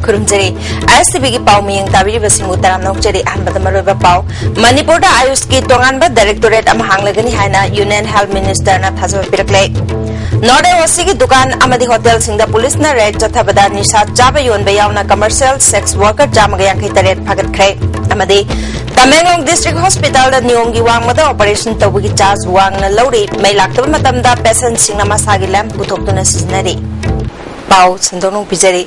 Kurumjari, ISTB ki pau miyang tabiri basimu taram nokjari ahmad maroiba pau. Manipur da Ayush ki tonganba Directorate ama hanglagani haina Union Health Minister na thazaba pirakle. North Wasi ki dukan amadi hotel singda police na raid chathabada nisha chaba yonba yauna commercial sex worker jamaga yang taret phagat khay. Amadi Tamenglong District Hospital da niyongi wangmada operation tawagi charge wang na lori may laktaba matamda patient singna masagi lamp puthokduna siznari. Pau Sandonung Pijari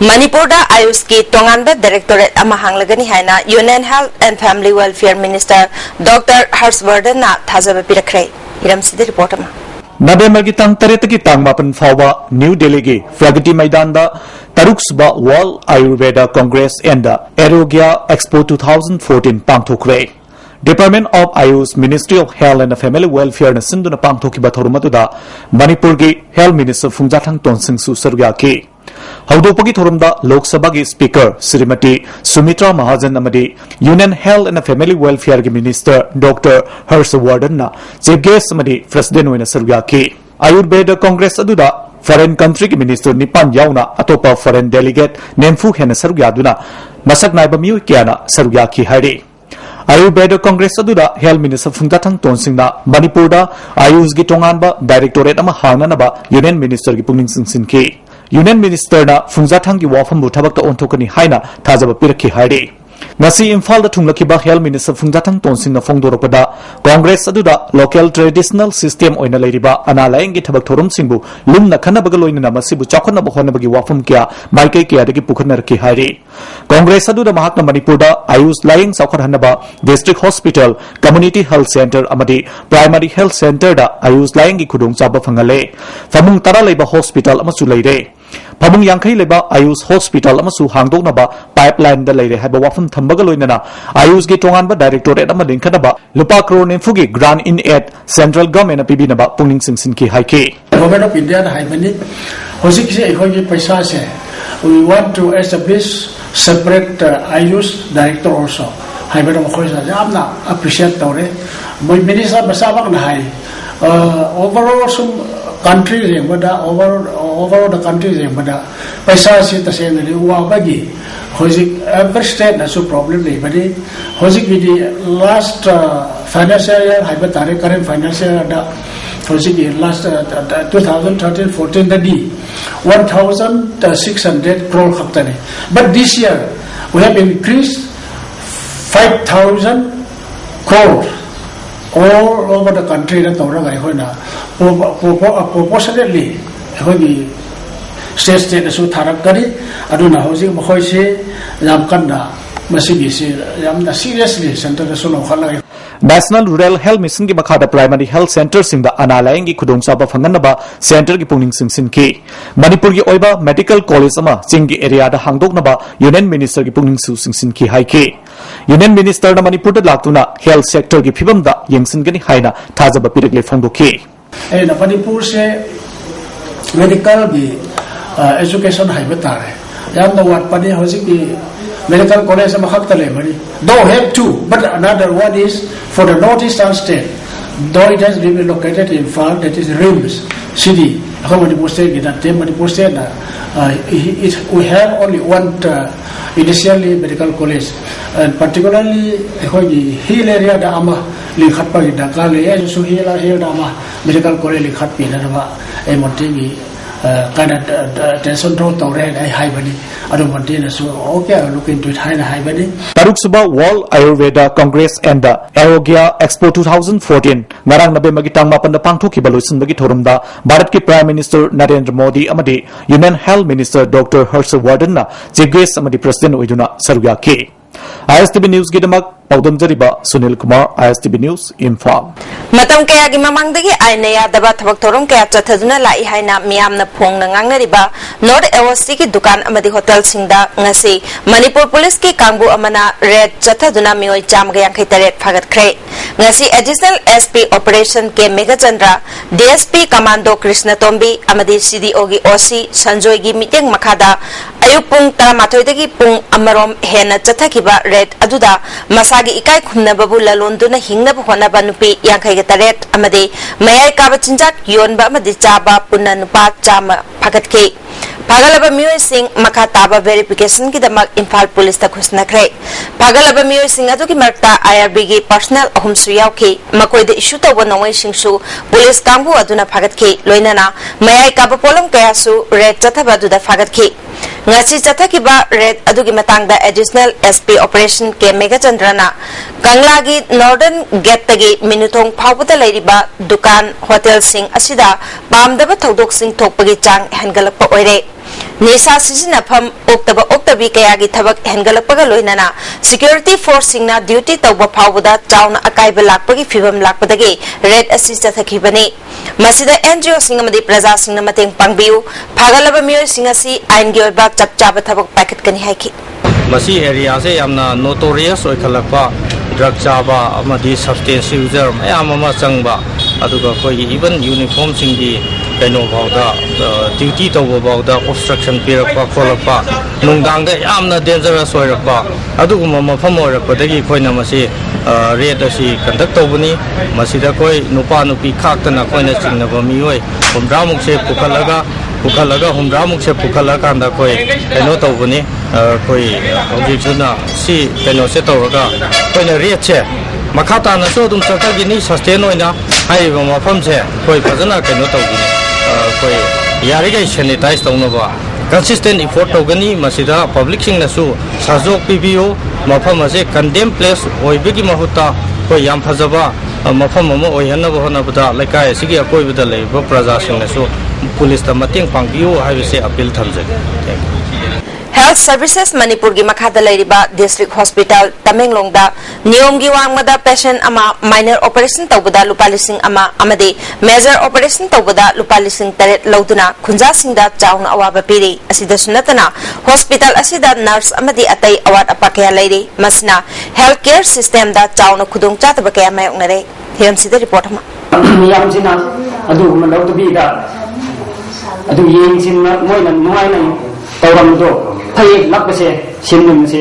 Manipur da Ayush ki tonganba Directorate ama hanglagani haina Union Health and Family Welfare Minister Dr. Harshvardhan na thazaba pirakre. Iram sidi report ama. November ki tang taret ki tang mapan fawa New Delhi ki Pragati Maidan da Taruk Suba World Ayurveda Congress and the Arogya Expo 2014 pangthokre. Department of Ayush Ministry of Health and Family Welfare na sinduna pangthoki bathorumatu da Manipur ki Health Minister Phungjathang Tonsing Su sarga ki Haudopagi thorumda Lok Sabha ki Speaker Srimati Sumitra Mahajan amadi Union Health and Family Welfare ki Minister Dr. Harshvardhan na Chief Guest amadi President oina sarga ki Ayurveda Congress aduda Foreign Country ki Minister Nipan yauna atopa Foreign Delegate Nemfu hena sarga aduna masak naiba miu kiana sarga ki hari Ayurveda Congress aduda Health Minister Phungjathang Tonsing na Manipur da Ayush gi tonganba Directorate ama hangnanaba Union Minister gi pungning singsin ki Union Minister na Phungjathang gi wafam bu thabak ta onthokani haina thajaba pirakhi hairi Nasi Imphal da thunglakiba Health Minister Phungjathang Tonsing na phongdoropada Congress aduda local traditional system oina leiriba analayeng gi thabak thorum singbu lumna khanabaga loina masibu chakhona bokhona bagi wafam kya maikai kya dagi pukhanar ki hairi Congress aduda mahakna Manipur da Ayush laying saukhat hanaba District Hospital Community Health Center amadi Primary Health Center da Ayush laying gi khudong chaba phangale famung tara leiba hospital amachu leire Pabung Yankai leba Ayush Hospital amasu hangdoknaba pipeline da leire haiba wafam thambaga loinana Ayush gi tonganba Directorate ama linkhanaba lupa crore nemfugi grant in aid central government apibinaba pungning singsin ki haike Government of India da haibani hojik se ekhoi paisa se we want to establish separate Ayush director also haibani khoi sa amna appreciate tore moi minister basabak na hai overall some countries yang bada overall the countries yang bada paisa si tase na wa bagi hojik every state na so problem le badi hojik di last financial year haiba tare current financial year da hojik last 2013-14 da di 1,600 crore khaftane but this year we have increased 5,000 crore all over the country na tawra gai hoina proportionately hogi state su tharak kari aduna hoji mokhoi se yam kanna masigi se yamna seriously center su lo khala National Rural Health Mission ki makhada Primary Health Center singda analayeng gi khudong chaba phanganaba center gi pungning singsin ki Manipur gi oiba Medical College ama chingi area da hangdoknaba Union Minister gi pungning su singsin ki haike Union Minister na Manipur da laktuna health sector gi phibam da yengsin gani haina thajaba pirakle phongdoki na Manipur se medical gi education haiba tare yamna wat pani hoji ki medical college ama khaktale mari though have two but another one is for the northeastern state though it has been located in Far that is Rims city Manipur state that Manipur state we have only one initially medical college and particularly hoji hill area da ama likhat pa da kale so hill da ama medical college likhat pi na ba e monti kana tension draw tawre ai haibani adu monti na so okay look into it haina haibani Taruk Suba World Ayurveda Congress and the Arogya Expo 2014 ngarang nabe magi tang mapan da pangthoki balusin bagi thorumda Bharat ki Prime Minister Narendra Modi amadi Union Health Minister Dr. Harshvardhan na Chief Guest amadi President oiduna sarga ki ISTB News gidamak Paudam Jariba Sunil Kumar ISTB News Imphal Matam kaya gi mamangdagi aina yadaba thabak thorum kaya chathaduna lai haina miyamna phongna ngangnariba North Wasi ki dukan amadi hotel singda ngasi Manipur Police ki kangbu amana red chathaduna mioi chamga yang taret phagat khre ngasi Additional SP Operation ke Megachandra DSP Commando Krishna Tombi amadi CDO gi OC Sanjoy gi meeting makada ayupung tamathoi dagi pung amarom hena chathakiba red aduda masagi ikai khumna babu lalonduna hingna bhona banupi yankai ga taret amadi mayai ka bachinjak yonba amadi chaba punna nupa chama phagat ke Pagalaba Mioy Singh Makataba verification ki damak Imphal Police ta khusnakre. Pagalaba Mioy Singh adu ki marta IRB gi personal ahum su yauki makoi de issue tawa nawai singsu police kambu aduna phagat ki loinana mayai kaba polom kaya su red chathaba adu da phagat ki. Ngasi chatha ki ba red adu ki matang da additional SP operation ke Mega Chandrana Kangla gi Northern Gate tagi minutong phawbada lairiba dukan hotel sing asida pamdaba thodok sing thokpagi chang hangalakpa oire. Nisa Sisina Pam Oktabi Kayagi Tabak Hengalapaka Loinana Security Force Singna duty Tauba Pawuda Town Akaiba Lakpagi Fibam Lakpadagi Red Assist Takibani Masida NGO Singamadi Plaza Singamating Pangbiu Pagalaba Mio Singasi Aingio Bak Chapchaba Tabak Packet Kanihaki Masi area se amna notorious oikalakpa drug chaba amadi substance user mayamama changba aduga koi even uniform singdi kaino bawda duty tawba bawda obstruction pirakpa kholakpa nungdangda yamna dangerous oirakpa aduguma mafam oirakpadagi koina masi red asi conduct tawbani masida koi nupa nupi khaktana koina chingnaba mioi humdramuk se pukhalaga humdramuk se pukhalaga kanda koi kaino tawbani koi objectiona si kaino se tawraga koina red che makata na so dum sarta gini sustain oina ai ba mafam se koi phajana kaino tawbani koi yariga sanitize tawnaba consistent effort tawgani masida public sing nasu sajok pbo mafam ase condemn place oibigi mahuta koi yam phajaba mafam ama oihanaba honabada laikai asigi akoibada leiba praja sing nasu police ta mating pangbiu haibase appeal thamjai. Health Services Manipur gi makhada lairiba District Hospital Tamenglong da Niyom gi wangmada patient ama minor operation tawbada lupalising ama amade major operation tawbada lupalising taret lauduna khunja singda chauna awaba piri asida sunatana hospital asida nurse amadi atai award apakya lairi masna healthcare system da chauna khudong chataba kaya mayoknare hiram sida report ma yam sina adu mandaw bi da adu yin sinna moina nuaina tawram do thai lakpase simnum se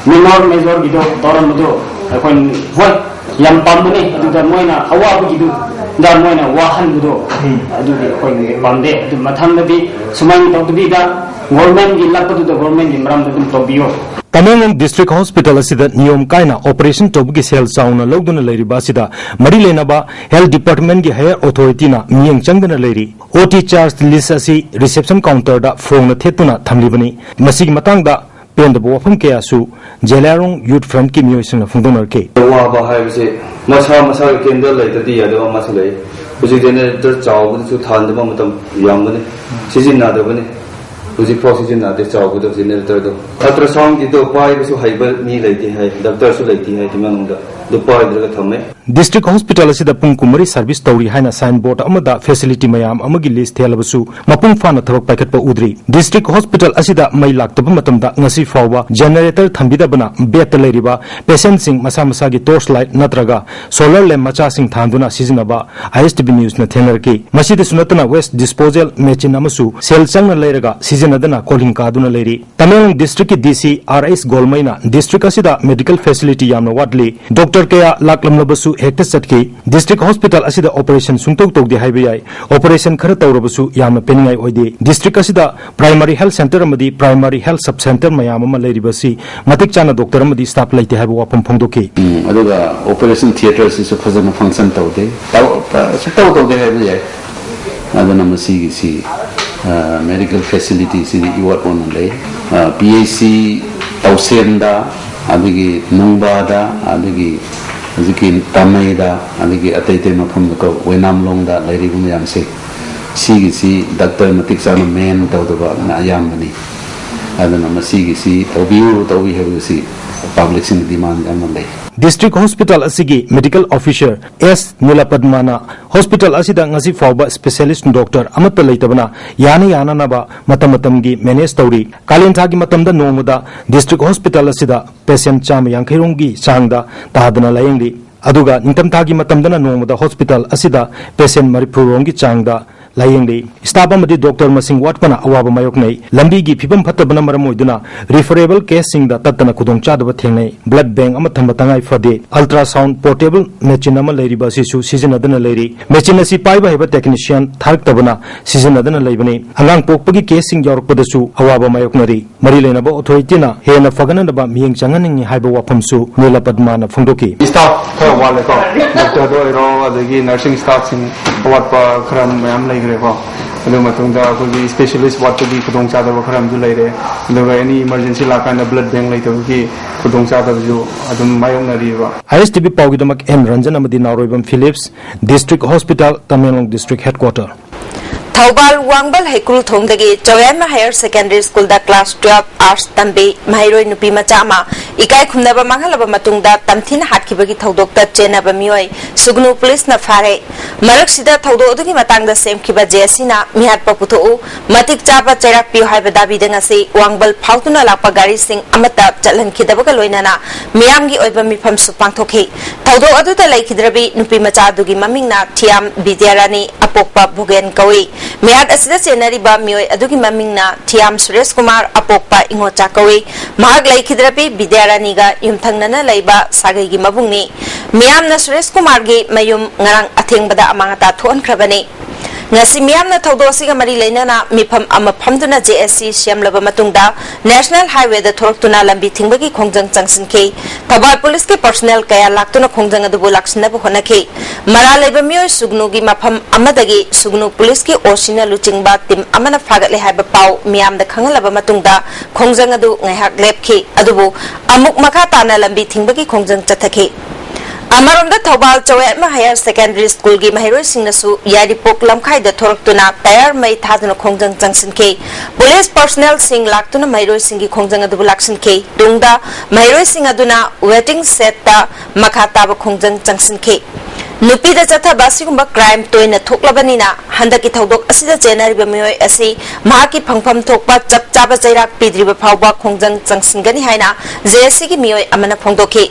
minor major gido toram do kon hoi yam pamne adu da moina awa bu gido da moina wahan do adu de kon pamde adu matham bi sumang to bi da government gi lakpadu da government gi maram dum to biyo Tamenglong District Hospital asida niyom kaina operation tobgi sel sauna logduna leiri basida mari lenaba health department gi higher authority na miyang changdana leiri OT charge list asi reception counter da phone na thetuna thamlibani masig matang da pen da wafam ke asu jelarong youth front ki miyoising na phungdonar ke wa ba haibse masa kendal laitadi yadwa masalai huji generator chawbu chu thandaba matam yamne sijinna dabane Uji procedure na de chaw gudo generator do ultrasound gi do pai su haiba mi laiti hai doctor su laiti hai timanung da do pai draga thamme District Hospital asida pung kumari service tawri haina signboard amada facility mayam amagi list thelabasu mapung fana thabak packet pa udri District Hospital asida mai laktaba matamda ngasi fawba generator thambida bana bed ta leiriba patient sing masa masa gi torchlight natraga solar lamp macha sing thanduna sizinaba ISTB news na thenarki masida sunatana waste disposal machine amasu cell chang na leiraga sizinadana calling kaduna leiri Tamenglong District ki DC RS Golmaina District asida medical facility yamna wadli Dr. Kaya laklamlabasu hekta satki District Hospital asida operation sungtok tokde haibiyai operation khara tawrabasu yamna peningai oide District asida primary health center amadi primary health sub center mayam ama leiribasi matik chana doctor amadi staff laite haibu wapam phongdoki aduga operation theater sisu phajana function tawde tawde haibiyai adana masigi si medical facilities in Iwat on lay PAC Tausenda adigi Nungbada adigi zikin Tamaida adigi Atete Mapum ko Wenam Longda Lady Gumyam say si Dr. Matiksana man Tauba na Yamani adana masigi si Tawi have si public sing demand amalay District Hospital asigi medical officer S Nilapadmana Hospital asida ngasi fawba specialist doctor amata leitabana yana naba matamatamgi manage tawri kalentagi matamda nomuda District Hospital asida patient cham yankhirongi changda tahadana layengli aduga nintamthagi matamdana nomuda hospital asida patient maripuronggi changda लायेंगली staff अमदी doctor मसिंग वाटपना अवाब मायोकनै लंबी की फिबम फत्तबना मरम ओइदुना रिफरेबल case सिंग दा तत्तना खुदोंग चादब थेंगनै ब्लड बैंक अमा थंब तंगाई फदे अल्ट्रासाउंड पोर्टेबल मेचिन अमा लैरिबा सिसु सिजनदना लैरि मेचिन असि पाइबा हेबा टेक्नीशियन थारक्तबना सिजनदना लैबने अंगांग पोकपगी केस सिंग यावरकपदसु अवाब मायोकनरि मरि लेनबा ऑथोरिटीना हेना फगननबा मियंग चंगनिंग हाइबा वाफमसु नीला पद्माना फोंदोकी स्टाफ खर वालेको डॉक्टर दो इरो अदगी नर्सिंग स्टाफ सिंग वाटपा खरम मैम लेग्रेको अदु मतुंगा अखोगी स्पेशलिस्ट वाटपगी खुदोंग चादब खरम जु लेरे अदुगा एनी इमरजेंसी लाकान ब्लड बैंक लेतबगी खुदोंग चादब जु अदुम मायोंगनरिबा ISTB पाउगिदमक एम रंजन अमदी Naroibam Phillips district hospital Tamenglong district headquarter Thoubal वांगबल हैकुल थोंदगी चौयामा हायर सेकेंडरी स्कूल दा क्लास 12 आर्ट्स तंबे माइरोय नुपी मचामा इकाय खुमनबा मांगलबा मतुंगदा तमथिन हाटखिबगी थौदोकता चेनबा मियोय सुगनु पुलिस न फारे मरकसिदा थौदो अदुगी मतंगदा सेमखिबा जेसीना मिहात पपुथो मतिक चाबा चैराक पियो हाइबा दाबी दंगसे वांगबल फाउतुना लापा गाड़ी सिंह अमता चलहनखिदबगा लोइनाना मियामगी ओइबा मिफम सुपांगथोखे थौदो अदुदा लैखिद्रबी नुपी मचा अदुगी ममिंगना थियाम विद्यारानी अपोकपा भुगेन कवि मियाद असिदा चेनरिबा मियोय अदुगी ममिंगना थियाम सुरेश कुमार अपोकपा इंगोचा कवि महाग लैखिद्रबी विद्यारानीगा युमथंगनना लैबा सागैगी मबुंगनी मियामना Suresh कुमारगी मयुम ngarang athengbada amangata thonkrabani ngasi miyamna thaudo asiga mari leinana mifam ama phamduna JSC siamlaba matungda national highway da thoroktuna lambi thingbagi khongjang changsinke thabal police ke personnel kaya laktuna khongjang adu laksnaba honake mara leba miyoy sugnugi mafam amadagi sugnu police ke osina luchingba tim amana phagatle haiba pau miyamda khangalaba matungda khongjang adu ngaihak lepki adubu amuk makha tana lambi thingbagi khongjang chathake अमरंदा थौबाल चौयामा higher secondary school की महिरोय सिंगनसु यारिपोक लमखाई द थोरक्तुना tyre मई थादुना खोंजंग चंगसिनखे पुलिस पर्सनल सिंग लाक्तुना महिरोय सिंगी खोंजंग अदु लाक्सिनखे दुंगदा महिरोय सिंग अदुना वेटिंग सेट ता मखा ताब खोंजंग चंगसिनखे नुपीदा चथाबा सिगुंबा क्राइम तोइना थोकलबनिना हंदकी थौदोक असिदा जेनरिबा मियोय असि महाकी फंगफम थोकपा चपचाबा चैराक पिद्रिबा फावबा खोंजंग चंगसिनगनि हाइना जेएससी की मियोय अमना फोंदोखे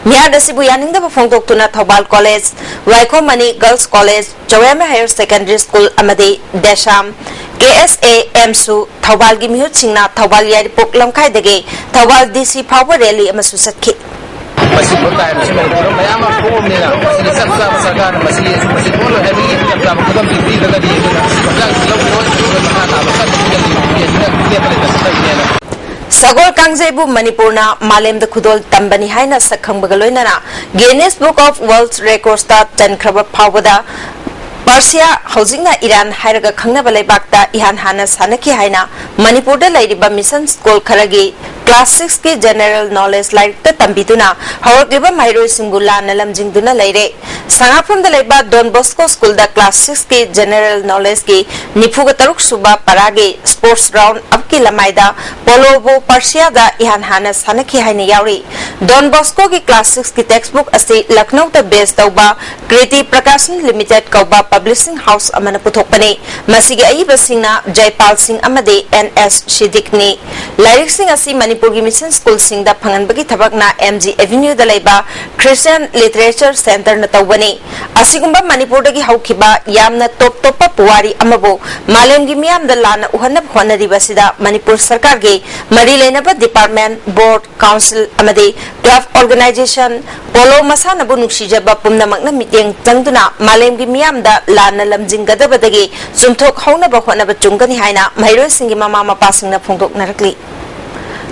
मियाद असिबु यानिंगदबा फोंदोक्तुना Thoubal college Waikhom Mani girls college चौयामा हायर सेकेंडरी स्कूल अमदे देशाम KSA एमसु थौबाल की मिहुत सिंगना थौबाल यारिपोक लमखाइदगे थौबाल DC फावबा रैली अमसु सत्खे सगोल कांगजेबु मणिपुरना मालेमद खुदोल तंबनी हाइना सखंबगा लोइनाना Guinness book of world records ता चनख्रब फावबदा पर्सिया हौजिंगना ईरान हाइरगा खंगनबा लेबाकता इहान हाना सानकी हाइना मणिपुरदा लैरिबा मिशन स्कूल खरगी क्लास 6 के जनरल नॉलेज लाइक तंबीदुना हौरगलिबा माइरोय सिंगु लाना लमजिंगदुना लैरे संगाफुमदा लेबा डॉन बॉस्को स्कूल दा क्लास 6 के जनरल नॉलेज के निफुगा तरुक सुबा परागे स्पोर्ट्स राउंड अब की लमाइदा पोलोबो पर्सिया दा इहान हाना सानकी हाइना यावरी डॉन बॉस्को की क्लास 6 की टेक्स्ट बुक असे लखनऊ दा बेस तौबा कृति प्रकाशन लिमिटेड कौबा पब्लिशिंग हाउस अमना पुथोकपने मसिगे अइबा सिंगना जयपाल सिंह अमदे NS शिदिकनी लाइरिक सिंह असी मणिपुर की मिशन स्कूल सिंह दा फंगनबगी थबकना MG एवेन्यू दा लेबा क्रिश्चियन लिटरेचर सेंटर न तौबने असिगुंबा मणिपुर दगी हौखिबा यामना टॉप टॉप पुवारी अमबो मालेमगी मियाम दा लाना उहनब होनरिबसिदा मणिपुर सरकार के मरी लेनबा डिपार्टमेंट बोर्ड काउंसिल अमदे क्लब ऑर्गेनाइजेशन पोलो मसानबु नुक्सिजबा पुमनमकना मिटेंग चंगदुना मालेमगी मियाम दा लाना लमजिंगदबदगी चुमथोक हौनबा होनबा चुंगनी हाइना महिरोय सिंगी ममा मपासिंगना फोंदोकनरकली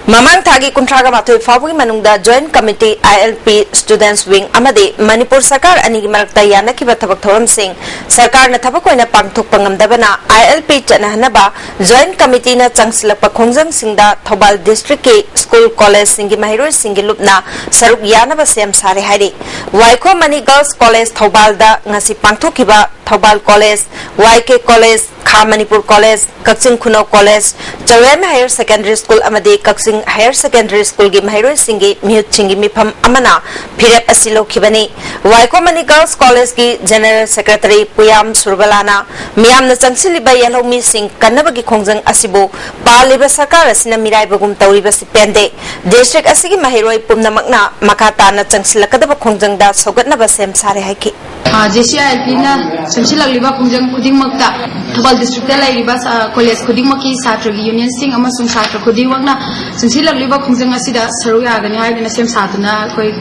ममांग थागी कुंथ्रागा माथोय फावगी मनुंगदा joint committee ILP students wing अमदे मणिपुर सरकार अनिगी मरकता यानकिबा थबक थोरम सिंह सरकार न थबक कोइना पांगथोकपा ngamdabana ILP चनहनबा जॉइंट कमिटी न चंगसिलकपा खोंजंग सिंगदा थौबाल डिस्ट्रिक्ट के स्कूल कॉलेज सिंगी महिरोय सिंगी लुपना सरुक यानबा सेम सारे हाइरे वाइको मनी गर्ल्स कॉलेज थौबाल दा ngasi पांगथोकिबा थौबाल कॉलेज YK कॉलेज खा मणिपुर कॉलेज कक्सिंग खुनो कॉलेज चौयामा हायर सेकेंडरी स्कूल अमदे कक्सिंग हायर सेकेंडरी स्कूल की महिरोय सिंगी म्यूट सिंगी मिफम अमना फिरेप असिलोखिबनी वाइको मनी गर्ल्स कॉलेज की जनरल सेक्रेटरी पुयाम सुरबलाना मियामना चंगसिलिबा यलोमी सिंह कन्नबगी खोंजंग असिबो पालिबा सरकार असिना मिराइबगुम तौरिबसि पेंदे डिस्ट्रिक्ट असिगी महिरोय पुमनमकना मखाताना चंगसिलकदबा खोंजंगदा सोगतनबा सेम सारे हाइकी JCILP na samsilagli ba khungjang khudingmakta Thobal district ta laiba college khudingmaki satra gi union sing amasung satra khudingwakna samsilagli ba khungjang asida saruya gani haidina sem satuna koi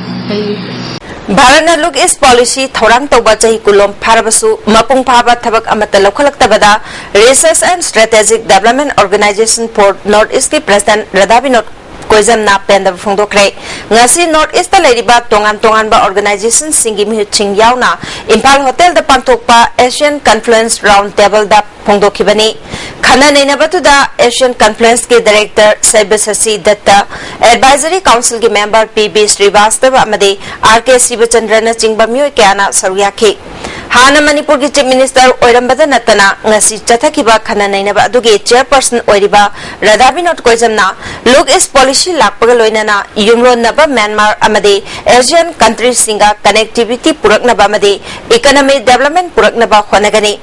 Bharatna Look East Policy Thorang Toba Chahi Kulom Pharabasu Mapung Phaba Thabak Amata Lokhalaktabada Research and Strategic Development Organization for North East ki President Radhabinot Koizam na Penda Phongdokre Ngasi North East Ladiba Tongan ba Organization Singi Mihuching Yauna Impal Hotel da Pantokpa Asian Confluence Round Table da Phongdokhibani Khana Nainabatuda Asian Confluence ke Director Saibasasi Datta Advisory Council ki Member PB Srivastava amadi RK Sivachandra Chingba Myoy Kyana Saruyakhi Hana Manipur ki Chief Minister Oirambada Natana ngasi chathakiba khana nainaba adugi Chairperson Oiriba Radhabinot Koizamna Look East Policy lakpaga loinana yumron naba Myanmar amadi Asian countries singa connectivity puraknaba amadi economic development puraknaba honagani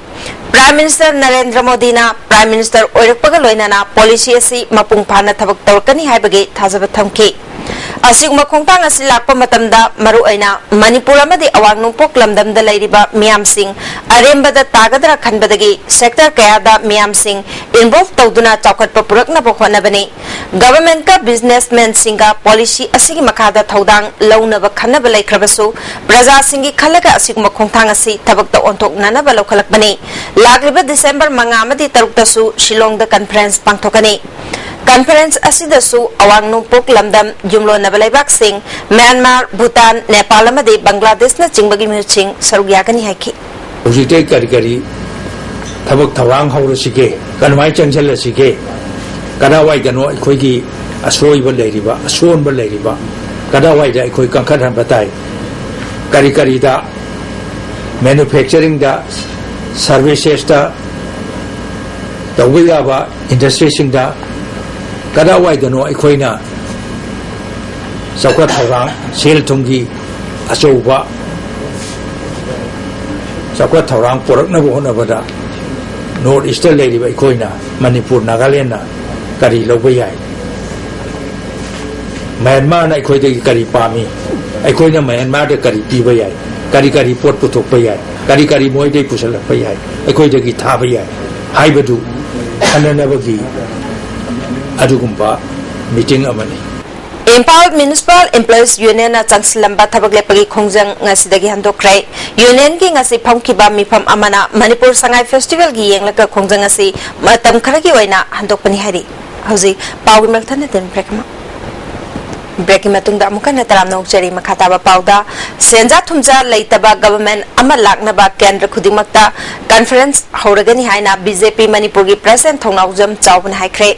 Prime Minister Narendra Modi na Prime Minister Oirakpaga loinana policy asi mapung phana thabak tawkani haibagi thajaba thamki Asigma khongtang asi lakpa matamda maru aina Manipur amadi awang nungpok lamdamda lairiba miyam sing arembada tagadra khanbadagi sector kayada miyam sing involve tawduna chawkhatpa purakna bokhanabani government ka businessmen singa policy asigi makhada thaudang launaba khanaba laikhrabasu praja singi khalaga asigma khongtang asi thabakta ontok nanaba lokhalakbani lagliba December manga amadi taruktasu Shillong da conference pangthokani Conference asidasu awang nungpok lamdam jumlo nabalaibak sing Myanmar, Bhutan, Nepal amadi Bangladesh na chingbagi mihuching sarugyagani haiki. Ujite kari thabak thawang haurasige kanwai changsalasige kadawai gano ikhoigi asoi ba leiriba ason ba leiriba kadawai da ikhoi kankhan batai kari da manufacturing da services da tawila ba industry sing da kadawai dano ikhoina sakwa thawang sel thungi asoba sakwa thawang porakna bo na bada North Eastern lady ba ikhoina Manipur Nagaland na kari loba yai Myanmar na ikhoi de kari pami ikhoina Myanmar de kari piba yai kari pot puthok pa yai kari moi de pusalak pa yai ikhoi de ki tha ba yai haibadu ananabagi adugumba meeting amani Impal Municipal Employees Union na changsilamba thabak lepagi khongjang ngasidagi handokrai union ki ngasi phamkiba mifam amana Manipur Sangai Festival gi yenglaka khongjang asi matam kharagi oina handokpani hari hauji pawgi malthana den breaking matungda amuka nataram nokchari makhataba pawda senja thumja leitaba government ama laknaba kendra khudingmakta conference hauragani haina BJP Manipur gi president thongnawjam chawbun haikre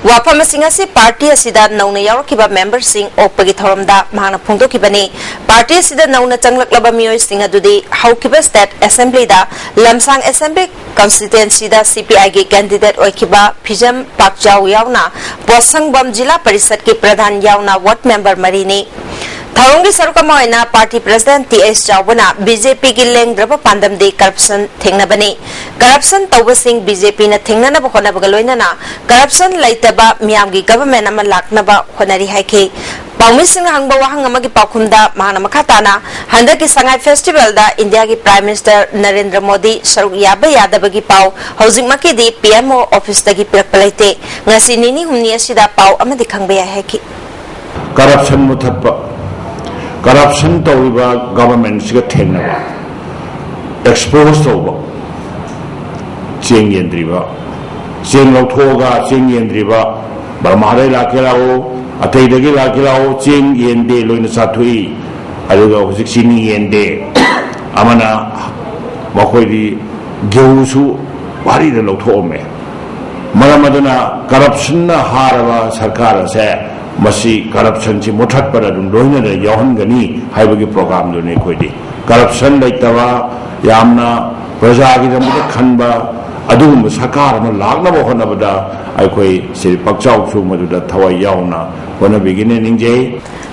Wafam Singasi Party Asida Nauna Yawakiba member sing Opagi Thoramda Mahana Pungto Kibani Party Asida Nauna Changlak Labamio Singa Dudi Haukiba State Assembly da Lamsang Assembly Constituency da CPI ki candidate Oikiba Pijam Pakjaw Yauna Posang Bam Jila Parisat ki Pradhan Yauna Ward member Marini Tharongi Sarukamoina Party President T.S. Chawbana BJP ki lengdraba pandam de corruption thengnabani corruption tawbasing BJP na thengnana ba khona bagaloina na corruption laitaba miyamgi government ama laknaba khonari haike Pawmi sing hangba wahang amagi pakhumda mahana makhatana handaki Sangai Festival da India ki Prime Minister Narendra Modi saruk yaba yadabagi paw housing makidi PMO office dagi pirakpalaite ngasi nini humni asida paw amadi khangbaya haike corruption muthabba corruption tawriba government siga thengnaba expose tawba cheng yendriba cheng lawthoga cheng yendriba barmare lakelao ataidagi lakelao cheng yende loina sathui aduga husik sini yende amana makhoi geusu bari de lawthome maramadana corruption na haraba sarkar se masi corruption chi mothat para dum loina de yohan gani haibagi program do ne khoi di corruption laitawa yamna praja gi dam khanba adum sakar ma lagna bo hona bada ai khoi se pakchau chu madu da thawai yauna hona begine ningje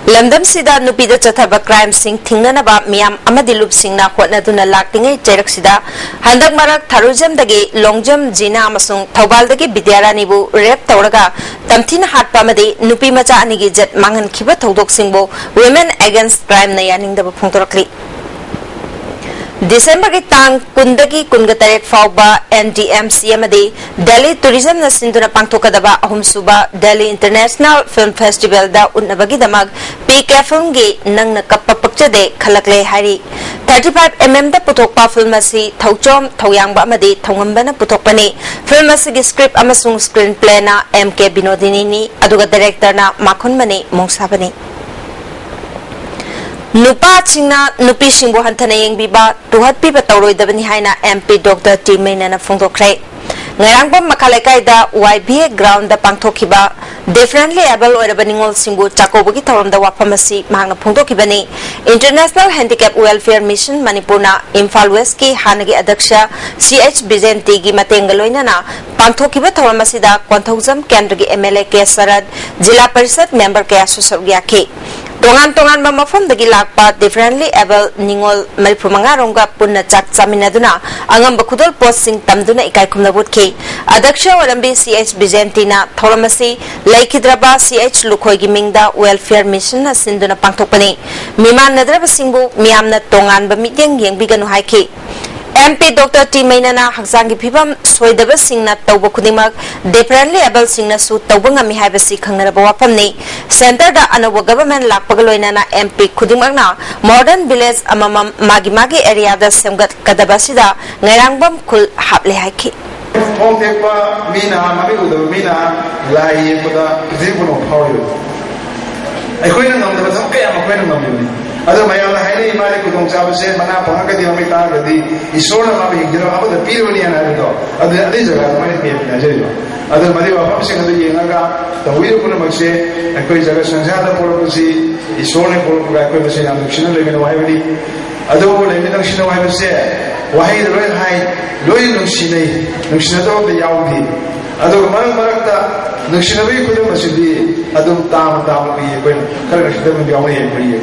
Lamdam sida nupida chathaba crime sing thingnana ba miyam amadi lup singna khotna duna laktingai cherak sida handak marak tharujam dagi longjam jina amasung thobal dagi bidyarani bu rap tawraga tamthina hatpa amadi nupi macha ani gi jet mangan khiba thodok singbo women against crime na yaning da phungtorakli December ki tang kundagi kungatare fauba NDMC amadi Delhi Tourism na sinduna pangthokadaba ahum suba Delhi International Film Festival da unnabagi damag PK film gi nangna kappa pakchade khalakle hari 35mm da puthokpa film asi thauchom thoyangba amadi thongambana puthokpani film asi gi script amasung screenplay na MK Binodini ni aduga director na Makhunmani Mongsabani Nupa chingna nupi singbo hantana yengbiba tuhat piba tawroidabani haina MP Dr. T Mainana phongdokre ngarangba makhalekai da YBA ground da pangthokiba differently able oirabani singbo chakobugi thawramda wapamasi mahangna phongdokibani International Handicap Welfare Mission Manipurna Imphal West ki hanagi adaksha CH Bizenti gi matengaloinana pangthokiba thawramasida Kwanthaujam Kendragi MLA K Sarad Jila Parishad member K Asusogya Tongan mafam dagi lakpa differently able ningol malipumanga ronga punna chak chaminaduna angam bakudol post sing tamduna ikai khumnabut ki adaksha warambi CH Bizentina thoramasi laikhidraba CH Lukhoi gi mingda welfare mission na sinduna pangthokpani miman nadraba singbu miamna tongan ba mityeng yengbiganu haiki MP Dr. T Mainana Haksangi Pibam Soidaba Singna Tauba Kudimak differently able Singna Su Taubanga Mihibasi Kangaraba Wapamni Center da Anawa government Lakpagaloinana MP Kudimagna Modern Village Amamam Magi area da Semgat Kadabasida Ngerangbam Kul Haple Haki Hotepa Mina Mami Udo Mina Lai Kuda Zibuno Paulo I couldn't know there was okay, I'm a friend of you. Other my other highly Maliku don't say Manapaka Mita, the Isona Mabi, you know, about the Pironi and Arido. Other these are might be Nigeria. Other Maria Hopsing of the Yanaga, the Wheel Punamoxe, and Quizaka Sanzada Porosi, Isona Porosi, and Luxina living in Wavy. Other Luxina have said, why the red high, Loy Luxine, Luxinato of the Yaudi. Other Marakta. Nushinabi Kudamasi, Adum Tam when Karakam the only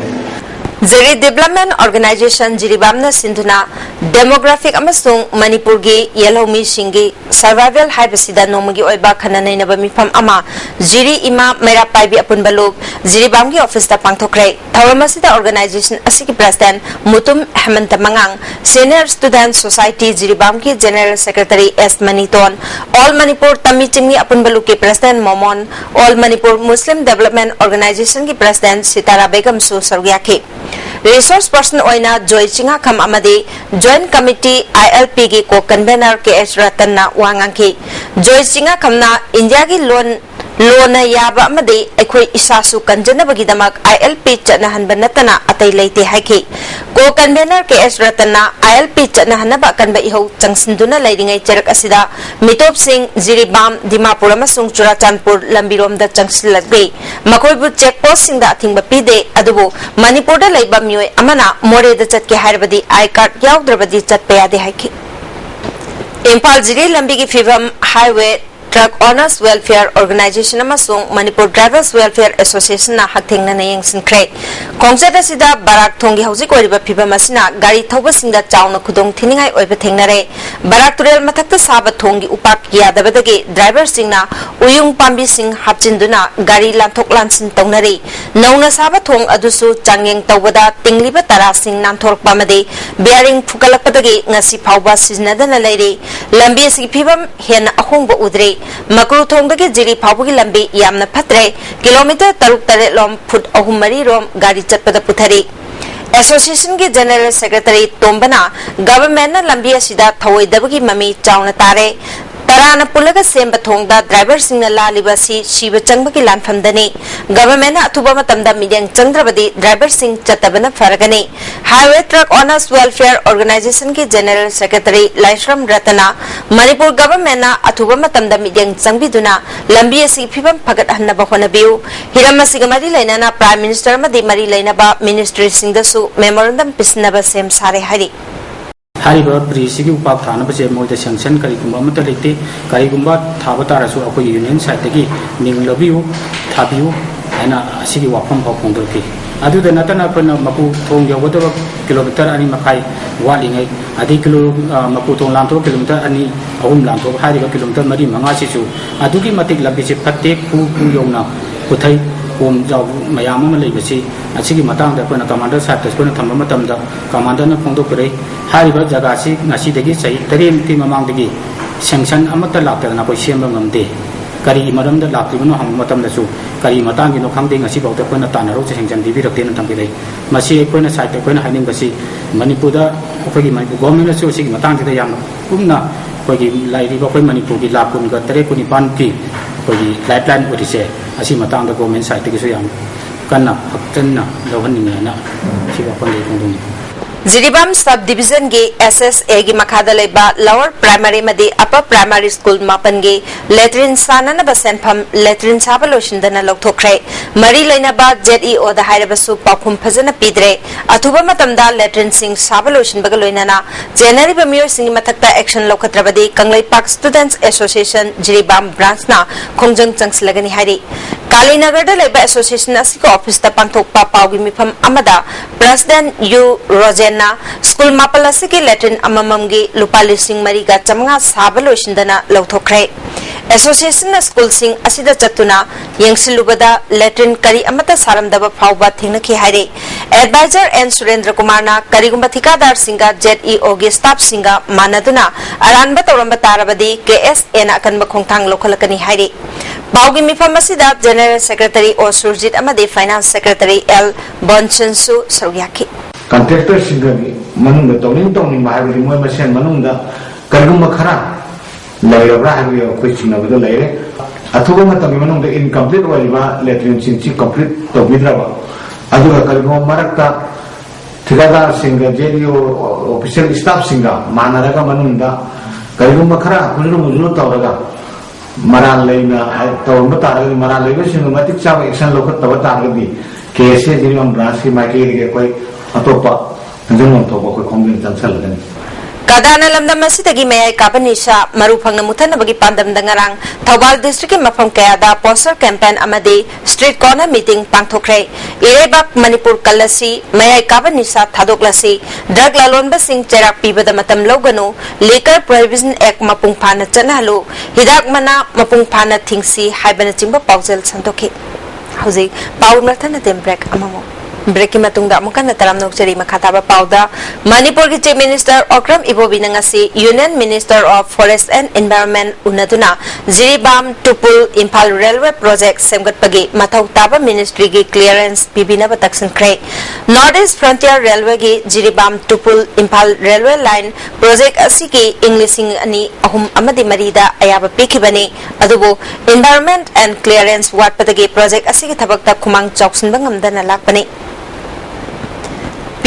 Zeri Development Organization Jiribamna Sinduna Demographic Amasung Manipurgi Yellow Mishingi Survival Haibasida Nomagi Oiba Kanana Nabamifam Ama Jiri Ima Mera Paibi Apun Baluk Jiribamgi Office da Pangtokre Tawamasida Organization Asiki President Mutum Hamanta Mangang Senior Student Society Jiribamgi General Secretary S. Maniton All Manipur Tamichimi Apun Baluki President Momon All Manipur Muslim Development Organization ki President Sitara Begum Su Sargyaki Resource person oina Joy Chinga Kam Amadi Joint Committee ILP gi ko convener KS Ratanna Wangangki Joy Chinga Kamna India gi Lona Yaba Amadi Ekoi Isasu Kanjanabagi Damak ILP Chanahan Banatana Atay Leite Haki Ko convener KS Ratanna ILP Chanahanaba Kanba Iho Changsinduna Lading Cherak Asida Mitop Singh Jiribam Dimapur Amasung Churachandpur Lambirom da Changsilagbe Makoibu checkpost sing da Athingba Pide Adubu Manipur da Laiba Myoy Amana More da Chatke Harbadi I card Yaudravadi Chatpayade Haki Impal Jiri Lambigi Fivam Highway Truck Owners Welfare Organization amasung Manipur Drivers Welfare Association na hakthengna na yengsin kre Khongjata sida barak thongi hauzik oiriba phibam asina gari thoba singda chauna khudong thiningai oiba thengnare barak turel mathakta saba thongi upak yadabadagi driver singna uyung pambi sing hapchinduna gari lanthok lansin tongnari nauna saba thong adusu changyeng tawada tingliba tara sing namthorpa made bearing phukalakpadagi ngasi phawba siznadana leire lambi si phibam hen ahongba udre Makru Thongdagi Jiri Pabugi Lambi Yamna Patre Kilometer Taruk Tare Lom Put Ahumari Rom Gari Chatpada Puthari Association ki General Secretary Tombana Government na Lambi Asida Thawai Dabagi Mami Chauna Tare Tarana Pulaga Semba Thongda Driver Singna Lalibasi Shiva Changbaki Lanfamdani Government na Athuba Matamda Midang Chandrabadi Driver Sing Chatabana Faragani Highway Truck Owners Welfare Organization ki General Secretary Laishram Ratana Manipur Government na Athuba Matamda Midang Changbiduna Lambi Asi Phibam Phagat Hannaba Honabiu Hiramasigamari Lainana Prime Minister Madi Mari Lainaba Ministry Singdasu Memorandum Pisnaba Sem Sare Hari Hariba Brisigi Upak Thana Base Moda Sanction Karigumba Matalite, Karigumba Tabatarasu Ako Union Sategi, Ning Lobiu, Tabiu, and Sigi Wapam Pondoki. Adu the Natana Mapu Tong Yawata kilometer and Makai, Wading, Adikulu Maputon Lanto kilometer and Homeland of Hariba kilometer Mari Mangasisu, Aduki Matik Labisi Pate Pu Yona, Putai. ꯄꯣꯝ ꯌꯥꯎꯕ ꯃꯌꯥꯝ ꯑꯃ ꯂꯩꯕꯁꯤ ꯑꯁꯤꯒꯤ ꯃꯇꯥꯡꯗ ꯑꯩꯈꯣꯏꯅ commander ꯁꯥꯏꯠꯇ ꯑꯩꯈꯣꯏꯅ ꯊꯝꯕ ꯃꯇꯝꯗ ꯀꯃꯥꯟꯗꯔꯅ ꯐꯣꯡꯗꯣꯛꯄꯤꯔꯛꯏ ꯍꯥꯏꯔꯤꯕ ꯖꯒꯥꯁꯤ ꯉꯁꯤꯗꯒꯤ ꯆꯍꯤ 7ꯃꯨꯛꯀꯤ ꯃꯃꯥꯡꯗꯒꯤ ꯁꯦꯡꯁꯟ ꯑꯃꯠꯇ ꯂꯥꯛꯇꯗꯅ ꯑꯩꯈꯣꯏ ꯁꯦꯝꯕ ꯉꯝꯗꯦ ꯀꯔꯤꯒꯤ ꯃꯔꯝꯗ ꯂꯥꯛꯇ꯭ꯔꯤꯕꯅꯣ ꯍꯪꯕ ꯃꯇꯝꯗꯁꯨ ꯀꯔꯤ ꯃꯇꯥꯡꯒꯤꯅꯣ ꯈꯪꯗꯦ ꯉꯁꯤꯐꯥꯎꯗ ꯑꯩꯈꯣꯏꯅ ꯇꯥꯟꯅꯔꯧ ꯁꯦꯡꯁꯟ ꯄꯤꯕꯤꯔꯛꯇꯦꯅ ꯊꯝꯕꯤꯔꯛꯏ ꯃꯁꯤ ꯑꯩꯈꯣꯏꯅ ꯁꯥꯏꯠꯇ ꯑꯩꯈꯣꯏꯅ ꯍꯥꯏꯅꯤꯡꯕꯁꯤ ꯃꯅꯤꯄꯨꯔꯗ ꯑꯩꯈꯣꯏꯒꯤ ꯃꯅꯤꯄꯨꯔ ꯒꯣꯚꯔꯟꯃꯦꯟꯠꯅꯁꯨ ꯑꯁꯤꯒꯤ ꯃꯇꯥꯡꯁꯤꯗ ꯌꯥꯝꯅ ꯀꯨꯞꯅ ꯑꯩꯈꯣꯏꯒꯤ ꯂꯩꯔꯤꯕ ꯑꯩꯈꯣꯏ ꯃꯅꯤꯄꯨꯔꯒꯤ ꯂꯥꯈ 19ꯀꯤ ꯑꯩꯈꯣꯏꯒꯤ ꯂꯥꯏꯐꯂꯥꯏꯟ ꯑꯣꯏꯔꯤꯁꯦ ꯑꯁꯤ ꯃꯇꯥꯡꯗ ꯒꯣꯚꯔꯟꯃꯦꯟꯠ ꯁꯥꯏꯠꯇꯒꯤꯁꯨ ꯌꯥꯝ ꯀꯟꯅ ꯍꯛꯆꯟꯅ ꯂꯧꯍꯟꯅꯤꯡꯉꯦꯅ ꯁꯤ ꯋꯥꯐꯝꯗ ꯐꯣꯡꯗꯣꯛꯅꯤ Jiribam Subdivision ge SSA gi makhada leba lower primary madi upper primary school mapan ge latrine sanana ba senpham latrine sabaloshin dana lokthokre mari leina ba ZEO da haira basu pakhum phajana pidre athuba matamda latrine sing sabaloshin baga loinana January ba miyor sing mathakta action lokhatrabadi Kanglai Park Students Association Jiribam branch na khongjang changslagani hairi Kalinagar da leba association asiko office ta pangthokpa pawgi mifam amada president U Rogen na school mapala siki latin amamamgi lupa lising mariga chamanga sabalosindana lauthokre association na school sing asida chatuna yengsilubada latin kari amata saramdaba phawba thingnaki haire advisor and Surendra Kumar na karigumba thikadar singa ZEO gi staff singa manaduna aranba tawramba tarabadi KSA na akanba khongthang lokhalakani haire Baugi mifam asida general secretary O Surjit amadi finance secretary L Bonchensu Saryaki contractor singani manung da tawning bahari moi masen manung da kargum khara lairabra habi khoi china bada laire athuba matam manung da incomplete waliba latrine sinchi complete to bidraba aduga kargum marakta thigada singa JDO official staff singa manaraga manung da kargum khara kullu mujulu tawraga maran leina tawamba taraga maran leiba singa matik chaw action lokhat tawa taragadi KSA Jiribam branch ki maiki ge koi atopa jangom thoba ko khongin jangsalagani Kadana lamdam asidagi mayai kabanisha marufangna muthanabagi pandam dangarang Thobal district ki mafam kayada poster campaign amadi street corner meeting pangthokre Irebak Manipur kalasi mayai kabanisha thadoklasi drug lalonba sing cherak pibada matam loganu liquor prohibition act mapung phana chanhalu hidak mana mapung phana thingsi haibana chimba paujel santokhi hauji paul mathana tem break amamo Breaking matungda amukan taram nokchari makhataba pauda Manipur ki Chief Minister Okram Ibobi ngasi Union Minister of Forest and Environment unaduna Jiribam Tupul Impal Railway Project semgatpagi mathau taba ministry ki clearance pibina bataksan kre Northeast Frontier Railway ki Jiribam Tupul Impal Railway Line Project asiki Englishing ani ahum amadi marida ayaba pikibani adubu Environment and Clearance watpadagi project asiki thabakta khumang chawksin bangamdana lakpani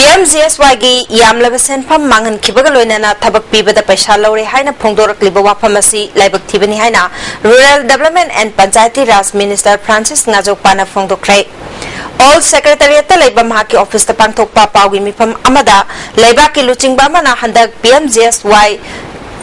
PMGSY gi yamlaba senpham mangan khibaga loinana thabak pibada paisa lore haina phongdorakliba wafam asi laibak thibani haina Rural Development and Panchayati Raj Minister Francis Ngajokpana phongdokre All Secretariat ta laiba mahaki office ta pangthokpa pawgi mifam amada laiba ki luchingba mana handak PMGSY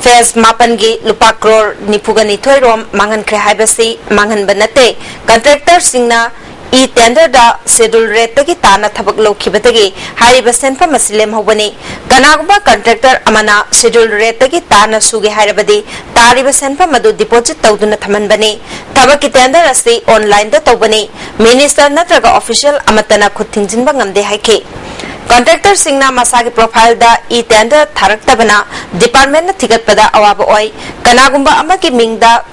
Phase mapan gi lupa crore nipuga nithoi rom mangan khre haibasi mangan banate contractor singna E tender da schedule rate tagi tana thabak lokhibatagi hariba senpham asilem hobani kanaguma contractor amana schedule rate tagi tana sugi harabadi tariba senpham adu deposit tawduna thamanbani thabak ki tender asti online da tawbani minister natraga official amatana khuthingjinba ngamde haike Contractor singna masagi profile da E tender tharaktabana department na thigatpada awaba oi kanagumba amaki mingda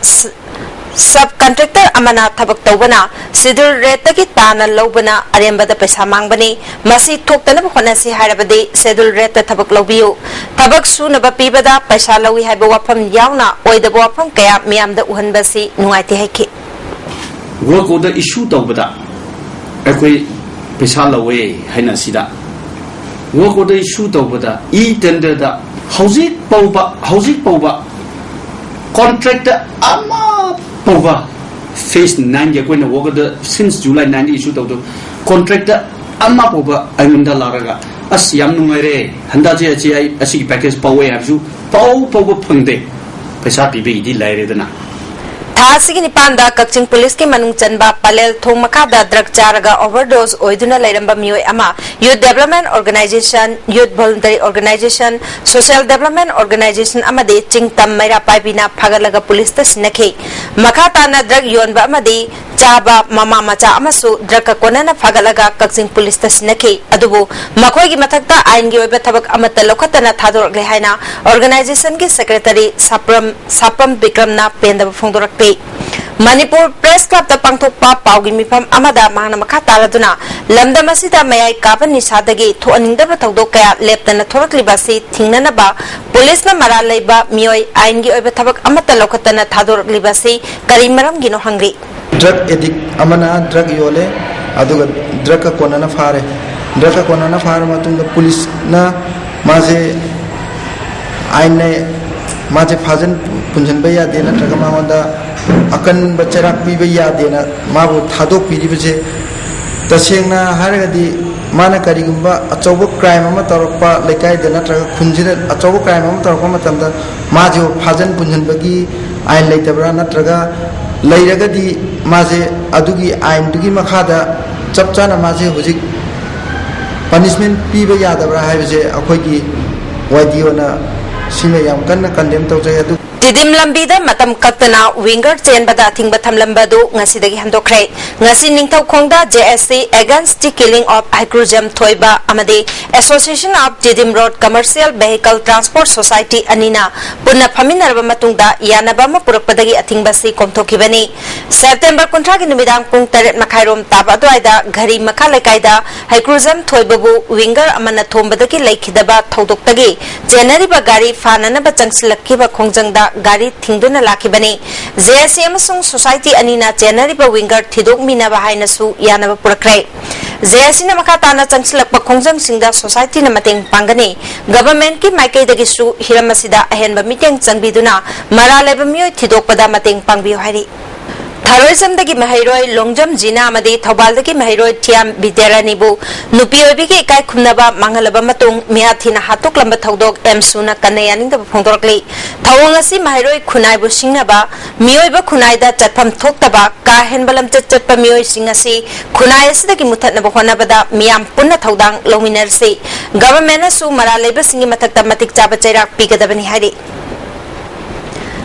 Subcontractor amana thabak tawbana schedule rate tagi tana lobana arembada paisa mangbani masi thoktana honasi harabadi schedule rate thabak lobiyu thabak sunaba pibada paisa lawi haiba wafam yauna oidaba wafam kaya miyamda uhanbasi nuaiti haiki work order issue tawbada ekoi paisa lawe haina sida work order issue tawbada E tender da housing pauba contractor ama Pova phase 9 ya koina wogada since July 9 issue tawdo contractor amma pova aimunda laraga as yam nungaire handa je ai asigi package pawe habju pau phangde paisa pibe idi laire dana Thasigi nipanda Kakching Police ki manung chanba palel thong makada drug charaga overdose oiduna lairamba mioi ama Youth Development Organization Youth Voluntary Organization Social Development Organization amadi chingtam maira paibina phagalaga police ta sinakhi makata na drug yonba amadi चाबा ममा मचा अमसु drug कोनना फगलगा Kakching police तसिनखि अदुबु मखोगी मथक्ता आइन गी ओइबा थबक अमत लखतना थादोरले हाइना organisation की secretary Sapam विक्रमना पेंदब फोंदोरक्ते Manipur press club ता पांगथोकपा पाउगी मिफम अमदा मांगना मखा तालदुना लमदम असिदा मयाई काबन निसादगी थोअनिंगदब थौदोक कया लेप्तना थोरकलिबासी थिंगननबा पुलिसना मरा लेबा मियोय आइन गी ओइबा थबक अमत लखतना थादोरकलिबासी करी मरमगिनो हंगरी ड्रग एडिक अमना ड्रग योले अदुगा ड्रग का कोनना फारे ड्रग का कोनना फारे मतुंग पुलिस ना माजे आइन ने माजे फाजन पुंजन बया देना ड्रग मावंदा अकन बचरा पीबे या देना माबो थादोक पीरी बजे तसेंगना हारगदी माना करिगुंबा अचौब क्राइम अमा तौरपा लेकाय देना ड्रग खुंजिन अचौब क्राइम अमा तौरपा मतंदा माजो फाजन पुंजन बगी आइन लेतबरा नत्रगा लैरगदी माजे अदुगी आइन दुगी मखादा चपचाना माजे हुजिक पनिशमेंट पीबे यादबरा हाइबजे अखोगी वाइडियोना सिमे याम कन्ना कंडेम तौजय अदु Didim lambida matam kaktana winger chen bada thing batham lambadu ngasi dagi handokre ngasi ningthau khongda JSC against the killing of hydrogen thoiba amade Association of Didim Road Commercial Vehicle Transport Society anina punna phaminarba matungda yanaba ma purakpadagi athingbasi komthokibani September 19 gi numidang pung 8 makhairom taba adwaida ghari makha lekaida hydrogen thoibabu winger amana thombadagi laikhidaba thaudoktagi January gari fanana ba changsilakkiba khongjangda गाड़ी थिंगदुना लाखिबनी JSC अमसुंग society अनीना चेनरिबा winger थिदोकमिना बाहाइनसु यानबा पुरक्रे JSC न मखा ताना चंगसिलकपा खोंजंग सिंगदा society न मतेंग पांगनी government की माइकेदगिसु हिरमसिदा अहेनबा मिटेंग चंगबिदुना मरा लेबा मियोय थिदोकपदा मतेंग पांगबियो हाइरि थारोइजमदगी महैरोय लोंगजम जिना अमदी थौबालदगी महैरोय थियाम बिद्यारानीबु नुपी ओइबिगे इकाय खुमनबा मांगलबा मतुंग मियाथिना हातोकलंबा थौदोक एमसुना कन्नयानिंगदबा फोंदोरकली थौंग असि महैरोय खुनाइबु सिंगनबा मियोयबा खुनाइदा चटफम थोक्तबा का हेनबलम चटपा मियोय सिंग असि खुनाइ असदगी मुथतनबा होनबदा मियाम पुन्ना थौदांग लौमिनरसि गवर्नमेंट असु मरा लेबा सिंगी मथक्ता मतिक चाबा चैराक पिगदबनी हाइरि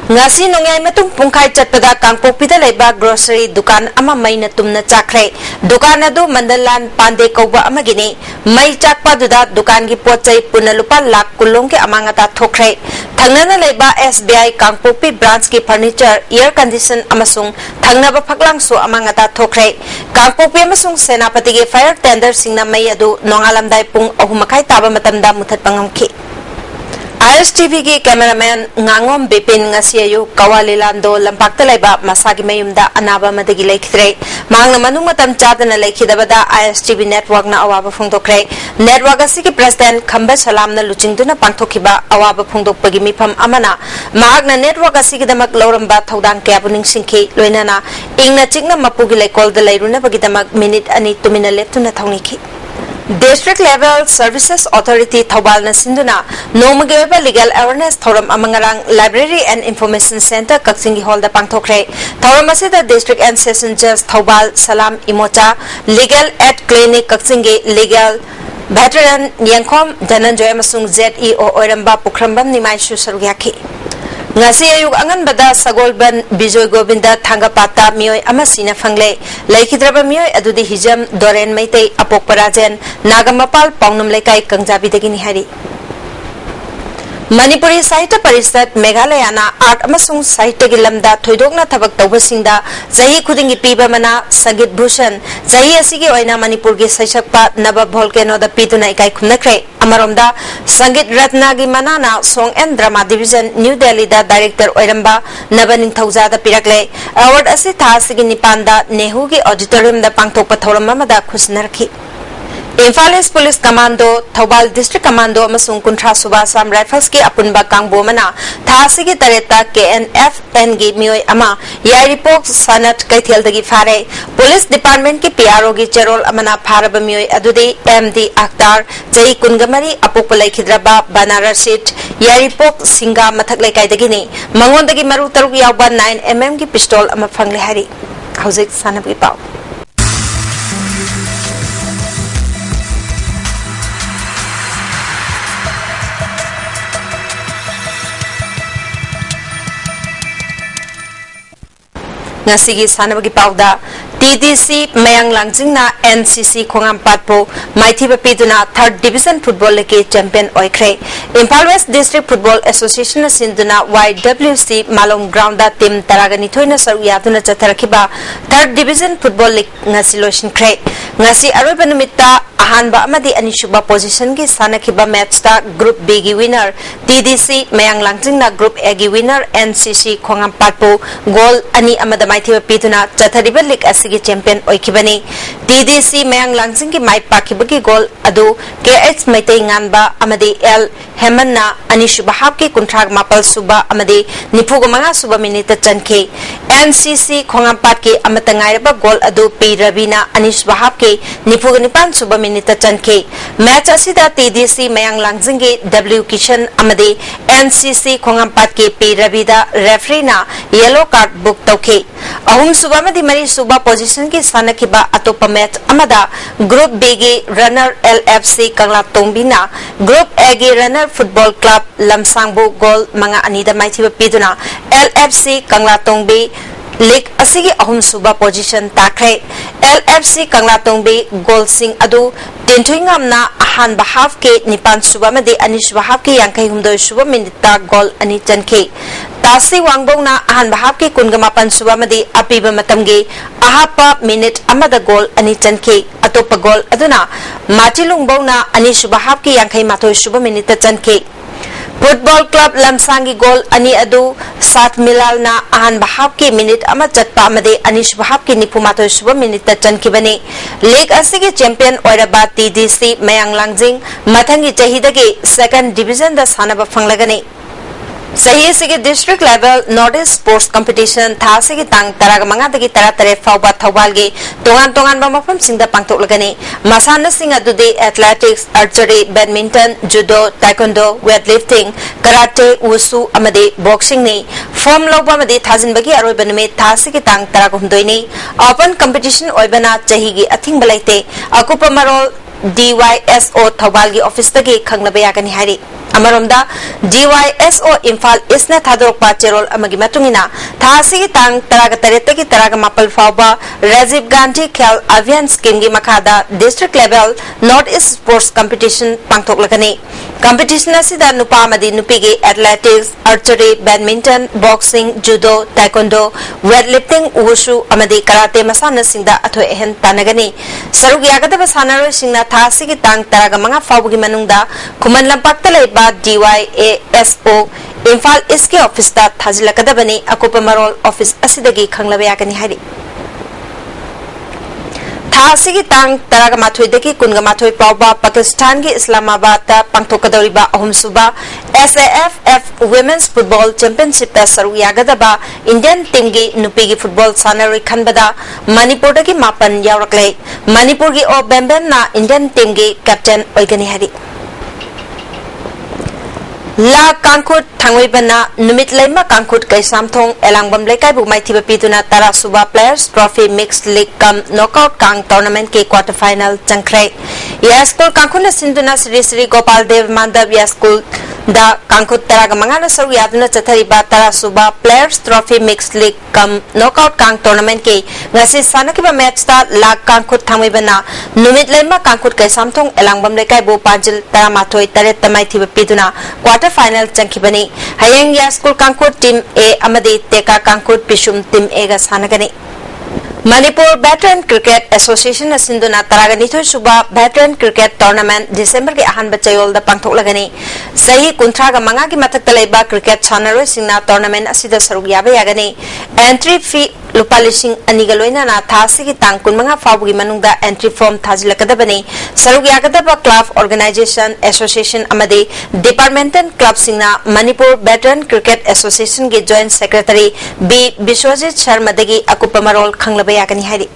ngasi nongai matung pungkai chatpada kangpokpida leiba grocery dukan ama maina tumna chakre dukan adu mandalan pande kauba amagini mai chakpa duda dukan gi pochai punalupa lakh kulong ke amangata thokre thangnana leiba SBI kangpokpi branch ki furniture air condition amasung thangnaba phaklang so amangata thokre kangpokpi amasung senapati ge fire tender singna mai adu nongalamdai pung ahumakai taba matamda muthat pangamki ISTV की cameraman ngangom bipin ngasiayu kawalilando lampakta laiba masagi mayumda anaba madagi laikhtre mangna manung matam chadana laikhidabada ISTV network na awaba phongdokre network asigi president khamba salamna luchingduna pangthokiba awaba phongdokpagi mifam amana magna network asigi damak loramba thodang kyabuning singki loinana ingna chingna mapugi laikol da lairuna bagi damak minute ani tumina leptuna thongnikhi District Level Services Authority Thobal na sinduna nomageba legal awareness thoram amangarang Library and Information Center Kaksingi Hall da pangthokre thoram asida District and Session Judge Thobal Salam Imocha Legal Aid Clinic Kaksingi Legal Veteran Yangkhom Dhananjoy amasung ZEO oiramba pukrambam nimaishu sarugyakhi ngasi ayuk angan bada sagolban bijoy govinda thangapata miyoy amasina phangle laikhidraba miyoy adudi hijam doren maitei apok parajen nagamapal paunam lekai kangjabi dagini hari Manipuri Sahitya Parishad Meghalayana Art amasung Sahitya gi lamda thoidokna thabak tawbasingda jahi khudingi piba mana Sangit Bhushan jahi asigi oina Manipur gi saisakpa naba volcano da piduna ikai khumnakre amaromda Sangit Ratna gi manana Song and Drama Division New Delhi da director oiramba nabaning thauja da pirakle award asi tha asigi nipanda Nehu gi auditorium da pangthokpa thoram amada khusnarkhi Imphal East Police Commando, Thobal District Commando amasung Kuntra Subasam Rifles ki apunba kangbo mana thasigi tareta KNF NG miyoy ama yai report sanat kaithel dagi fare Police Department ki PRO gi cherol amana pharaba miyoy adudi MD Akhtar jai kungamari apopalai khidraba Banarasit yai report singa mathak laikai dagi ni mangon dagi maru taruk yawba 9mm ki pistol ama phangle hari hauzik sanab gi pau ngasigi sanabagi pauda TDC Mayang Langjingna NCC Khongampatpo Maithiba Piduna 3rd Division Football League champion oikre. Impal West District Football Association Sinduna YWC Malong Ground team Taragani Thoina Saruyatuna Chatarakiba 3rd Division Football League ngasi lotion kre. Ngasi aroba numitta ahanba amadi anishuba position gi sanakiba match ta Group B gi winner TDC Mayang Langjingna Group A gi winner NCC Khongampatpo goal ani amada Maithiba Piduna Chathariba League champion oikibani TDC Mayang Langsing ki mai pakibagi goal adu KH Maitai nganba amadi L Hemanna anishuba hapki kuntrag mapal suba amadi nipuga manga suba minute chanke NCC Khongampat ki amatangairaba goal adu P Ravina anishuba hapki nipuga nipan suba minute chanke match asida TDC Mayang Langsing ki W Kishan amadi NCC Khongampat ki P Ravida referee na yellow card book tauke ahum suba amadi mari suba position ki sanakiba atopa match amada Group B gi runner LFC Kangla Tongbina Group A gi runner Football Club Lamsangbu goal manga anida maithiba piduna LFC Kangla Tongbi League asigi ahum suba position takre LFC Kangla Tongbi goal sing adu Tintuingamna ahan bahaf ke nipan suba madi anish bahaf ke yang kai humdo suba minita goal ani chanke Tasi wangbong na ahan bahap ki kungamapan suba madi apiba matamgi ahapa minute amada goal ani chanke atopa goal aduna matilungbong na ani subahap ki yang kai matoi suba minute chanke Football Club Lamsangi goal ani adu sat milal na ahan bahap ki minute ama chatpa amade ani subahap ki nipumato suba minute chanke bani league asigi champion oiraba TDC Mayang Langjing mathangi chahidagi 2nd division da sanaba fanglagani Sahi sigi district level Northeast sports competition tha sigi tang taraga manga dagi tara tare fawba thawal gi tongan ba mafam singda pangtok lagani masana singa dude athletics archery badminton judo taekwondo weightlifting karate wushu amade boxing ni form loba amade thajin bagi aroi banme tha sigi tang taraga humdoini open competition oibana chahi gi athing balaite akupa marol DYSO thawal gi office tagi khangna bayagani hari Amaromda DYSO Infal Isna Thadokpa Cherol Amagi Matungina Thasi Tang Taraga Taretaki Taraga Mapal Fauba Rajiv Gandhi Khel Avian Scheme gi Makada district level North East Sports Competition Pangtok Lagani Competition asida nupa amadi nupigi athletics archery badminton boxing judo taekwondo weightlifting wushu amadi karate masana singda athoi ehen tanagani sarug yagadaba sanaroi singna thasi gi tang taraga manga fawgi manungda kuman lampakta leiba DYASO Infal East ki office ta thajilakadabani akopa marol office asidagi khanglabe yakani hari Thasigi tang taraga mathoi deki kunga mathoi pawba Pakistan ki Islamabad ta pangthokadoriba ahum suba SAFF Women's Football Championship ta saru yagadaba Indian team gi nupi gi football sanaroi khanbada Manipur dagi mapan yawrakle Manipur gi o bemben na Indian team gi captain oigani hari La Kangkut Thangwebana Numit Lema Kangkut Kai Samthong Elangbam Lekai Bu Maithiba Piduna Tara Suba Players Trophy Mixed League Kam Knockout Kang Tournament ke quarter final changkhre Yaskul Kangkut na Sinduna Sri Gopal Dev Mandav Yaskul da Kangkut Taraga Mangana Saru Yaduna Chathariba Tara Suba Players Trophy Mixed League Kam Knockout Kang Tournament ke ngasi sanakiba match ta La Kangkut Thangwebana Numit Lema Kangkut Kai Samthong Elangbam Lekai Bu Panjil Tara Mathoi Taret Maithiba Piduna quarter final changkibani hayeng ya school Kangkut team A amadi teka Kangkut Pishum team A ga sanagani Manipur Veteran Cricket Association Sinduna Taragani Thoi Suba Veteran Cricket Tournament December ke ahan bachayol da pangthok lagani sahi kunthraga manga ki mathak talaiba cricket chanaroi singna tournament asida saruk yabe yagani entry fee lupa lising aniga loina na thasi ki tangkun manga fabugi manungda entry form thajilakadabani saruk yagadaba club organization association amadi departmental club singna Manipur Veteran Cricket Association ge joint secretary B Biswajit Sharma dagi akupamarol khangla yakani hari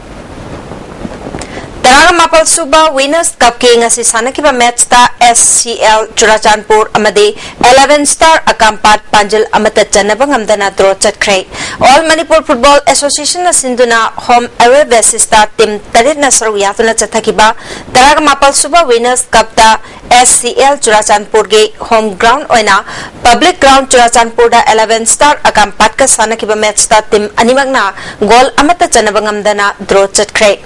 Mapal Suba Winners Cup King as Sanakiba Metsta SCL Churachandpur Amade 11 Star Akampat Panjal Amata Chanabangam draw Chatkray. All Manipur Football Association Sinduna Home Away Vesista Team Tarit Nasaru Yatuna Chatakiba Mapal Suba Winners Cup ta SCL Churachandpur Ge Home Ground Oina Public Ground Churachandpur da 11 Star Akampat ka Sanakiba Metsta Team Animagna Goal Amata Chanabangam draw Chatkray.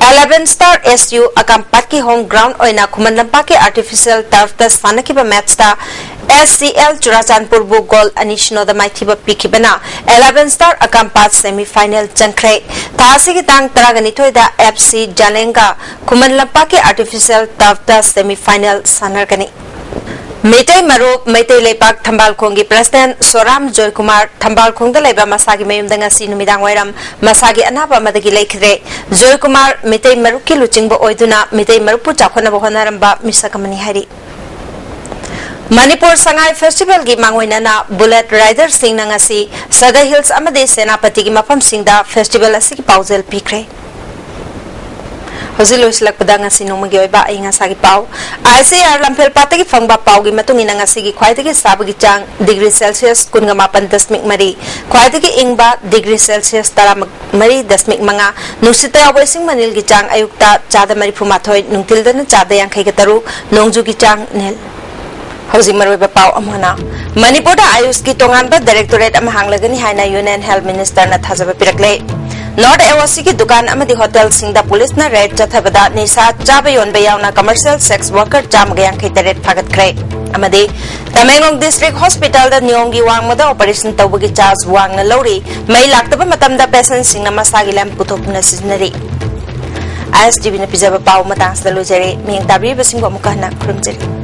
11 Star SU Akampat ki home ground oina Kumanlampa ki artificial turf ta sanakiba match ta SCL Churachandpur bu goal anishno da maithiba pikibana 11 Star Akampat semi final chankre thasi ki tang taragani thoida FC Jalenga Kumanlampa ki artificial turf ta semi final sanargani Meitei Marup Meitei Lepak Thambal Khongi President Soram Joy Kumar Thambal Khongda leba masagi mayumda ngasi numidang wairam masagi anaba madagi lekhre Joy Kumar Meitei Marup ki luchingbo oiduna Meitei Marup pu chakhona bohonaramba misakamani hari Manipur Sangai Festival gi mangoinana Bullet Rider sing ngasi Sada Hills amade Senapati gi mafam singda festival asiki pausel pikre Hozilo silak pedang sinong magyoiba ay nga sagi pau. ICR lampel patagi fangba pau gi matungin nga sigi kwaitagi sabagi chang degree Celsius kun nga 8.3 kwaitagi ingba degree Celsius tara mari dasmik mga nusita awesing manil gi chang ayukta chada mari pumathoy nungtilda na chada yang kay kataru nongju gi chang nil. Hozing marweba pau amana Manipur da ayus ki tongan ba directorate am hanglagani haina Union Health Minister na thajaba pirakle North Awasi ki dukan amadi hotel singda police na raid chathabada nisa chabayon bayawna commercial sex worker jam gayang kitaret phagat kre amadi Tamenglong District Hospital da niyonggi wangmada operation tawbagi charge wang na lori may laktaba matamda patient sing na masagi lam puthok na siznari ISTV na pijaba pau matang sa lujere miyang tabi basing ko mukha na kurumjeri